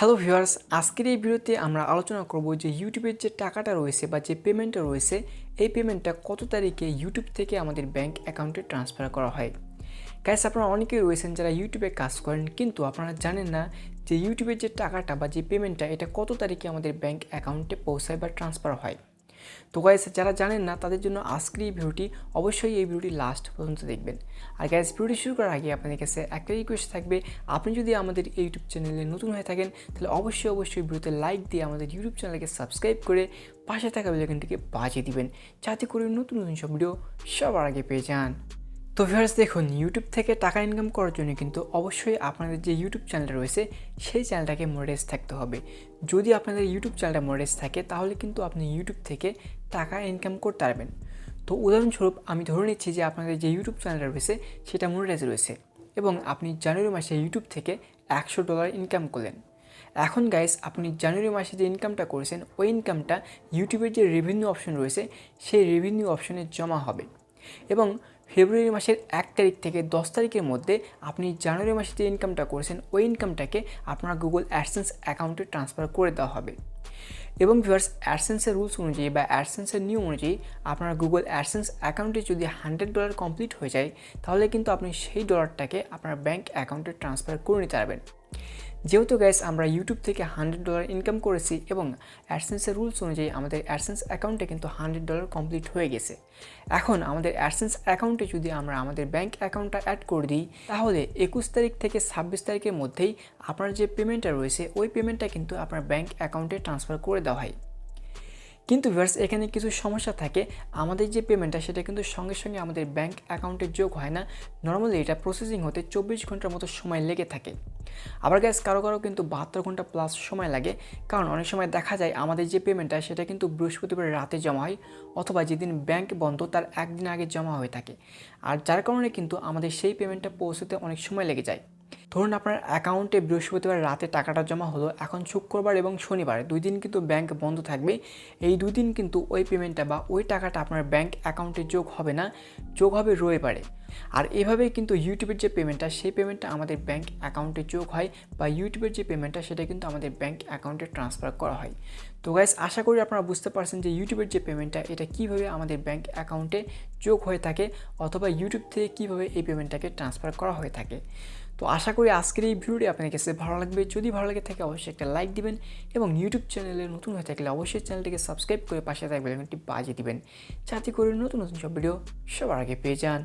Hello viewers, আজকের এই ভিডিওতে আমরা আলোচনা করব যে ইউটিউবের যে টাকাটা রয়েছে বা যে পেমেন্টটা রয়েছে, এই পেমেন্টটা কত তারিখে ইউটিউব থেকে আমাদের ব্যাংক অ্যাকাউন্টে ট্রান্সফার করা হয়। গাইস, আপনারা অনেকেই রয়েছেন যারা ইউটিউবে কাজ করেন, কিন্তু আপনারা জানেন না যে ইউটিউবের যে টাকাটা বা যে পেমেন্টটা এটা কত তারিখে আমাদের ব্যাংক অ্যাকাউন্টে পৌঁছায় বা ট্রান্সফার হয়। তো গাইস, যারা জানেন না তাদের জন্য আজকের এই ভিডিওটি অবশ্যই এই ভিডিওটি লাস্ট পর্যন্ত দেখবেন। আর গাইস, ভিডিওটি শুরু করার আগে আপনাদের কাছে একটা রিকোয়েস্ট থাকবে, আপনি যদি আমাদের ইউটিউব চ্যানেলে নতুন হয়ে থাকেন তাহলে অবশ্যই ভিডিওতে লাইক দিয়ে আমাদের ইউটিউব চ্যানেলকে সাবস্ক্রাইব করে পাশে থাকা বেল আইকনটিকে বাজিয়ে দিবেন, যাতে করে নতুন সব ভিডিও সবার আগে পেয়ে যান। তো ভিউয়ার্স, দেখুন, ইউটিউব থেকে টাকা ইনকাম করার জন্য কিন্তু অবশ্যই আপনাদের যে ইউটিউব চ্যানেলটা রয়েছে সেই চ্যানেলটাকে মনিটাইজ থাকতে হবে। যদি আপনাদের ইউটিউব চ্যানেলটা মনিটাইজ থাকে তাহলে কিন্তু আপনি ইউটিউব থেকে টাকা ইনকাম করতে পারবেন। তো উদাহরণস্বরূপ আমি ধরে নিচ্ছি যে আপনাদের যে ইউটিউব চ্যানেলটা রয়েছে সেটা মনিটাইজ রয়েছে এবং আপনি জানুয়ারি মাসে ইউটিউব থেকে $100 ইনকাম করলেন। এখন গাইস, আপনি জানুয়ারি মাসে যে ইনকামটা করেছেন ওই ইনকামটা ইউটিউবের যে রেভিনিউ অপশন রয়েছে সেই রেভিনিউ অপশনে জমা হবে এবং ফেব্রুয়ারি মাসের 1 তারিখ থেকে 10 তারিখের মধ্যে আপনি জানুয়ারি মাসে যে ইনকামটা করেছেন ওই ইনকামটাকে আপনার গুগল অ্যাডসেন্স অ্যাকাউন্টে ট্রান্সফার করে দেওয়া হবে। এবং ভিউয়ার্স, অ্যাডসেন্সের রুলস অনুযায়ী বা অ্যাডসেন্সের নিয়ম অনুযায়ী আপনার গুগল অ্যাডসেন্স অ্যাকাউন্টে যদি $100 কমপ্লিট হয়ে যায় তাহলে কিন্তু আপনি সেই ডলারটাকে আপনার ব্যাংক অ্যাকাউন্টে ট্রান্সফার করে নিতে পারবেন। যেহেতু গাইস আমরা ইউটিউব থেকে $100 ইনকাম করেছি এবং অ্যাডসেন্সের রুলস অনুযায়ী আমাদের অ্যাডসেন্স অ্যাকাউন্টে কিন্তু $100 কমপ্লিট হয়ে গেছে। এখন আমাদের অ্যাডসেন্স অ্যাকাউন্টে যদি আমরা আমাদের ব্যাংক অ্যাকাউন্টটা অ্যাড করে দিই তাহলে 21 তারিখ থেকে 26 তারিখের মধ্যেই আপনার যে পেমেন্টটা রয়েছে ওই পেমেন্টটা কিন্তু আপনার ব্যাংক অ্যাকাউন্টে ট্রান্সফার করে দেওয়া হয়। কিন্তু ভিউয়ার্স, এখানে কিছু সমস্যা থাকে। আমাদের যে পেমেন্টটা সেটা কিন্তু সঙ্গে সঙ্গে আমাদের ব্যাংক অ্যাকাউন্টে যোগ হয় না। নর্মালি এটা প্রসেসিং হতে 24 ঘন্টার মতো সময় লেগে থাকে। আবার গাইস, কারো কিন্তু 72 ঘন্টা প্লাস সময় লাগে, কারণ অনেক সময় দেখা যায় আমাদের যে পেমেন্টটা সেটা কিন্তু বৃহস্পতিবার রাতে জমা হয় অথবা যেদিন ব্যাংক বন্ধ তার একদিন আগে জমা হয়ে থাকে, আর যার কারণে কিন্তু আমাদের সেই পেমেন্টটা পৌঁছতে অনেক সময় লেগে যায়। ধরুন আপনার অ্যাকাউন্টে বৃহস্পতিবার রাতে টাকাটা জমা হলো, এখন শুক্রবার এবং শনিবার 2 দিন কিন্তু ব্যাংক বন্ধ থাকবে। এই 2 দিন কিন্তু ওই পেমেন্টটা বা ওই টাকাটা আপনার ব্যাংক অ্যাকাউন্টে যোগ হবে না, যোগ হবে রবিবারে। আর এভাবেই কিন্তু ইউটিউবের যে পেমেন্টটা সেই পেমেন্টটা আমাদের ব্যাংক অ্যাকাউন্টে যোগ হয় বা ইউটিউবের যে পেমেন্টটা সেটা কিন্তু আমাদের ব্যাংক অ্যাকাউন্টে ট্রান্সফার করা হয়। তো গাইস, আশা করি আপনারা বুঝতে পারছেন যে ইউটিউবের যে পেমেন্টটা এটা কীভাবে আমাদের ব্যাংক অ্যাকাউন্টে যোগ হয়ে থাকে অথবা ইউটিউব থেকে কীভাবে এই পেমেন্টটাকে ট্রান্সফার করা হয়ে থাকে। তো আশা করি আজকের এই ভিডিওটি আপনার কাছে ভালো লাগবে। যদি ভালো লাগে থাকে অবশ্যই একটা লাইক দিবেন এবং ইউটিউব চ্যানেলে নতুন হয়ে থাকলে অবশ্যই চ্যানেলটিকে সাবস্ক্রাইব করে পাশে থাকবেন, একটি বাজিয়ে দিবেন, যাতে করে নতুন সব ভিডিও সবার আগে পেয়ে যান।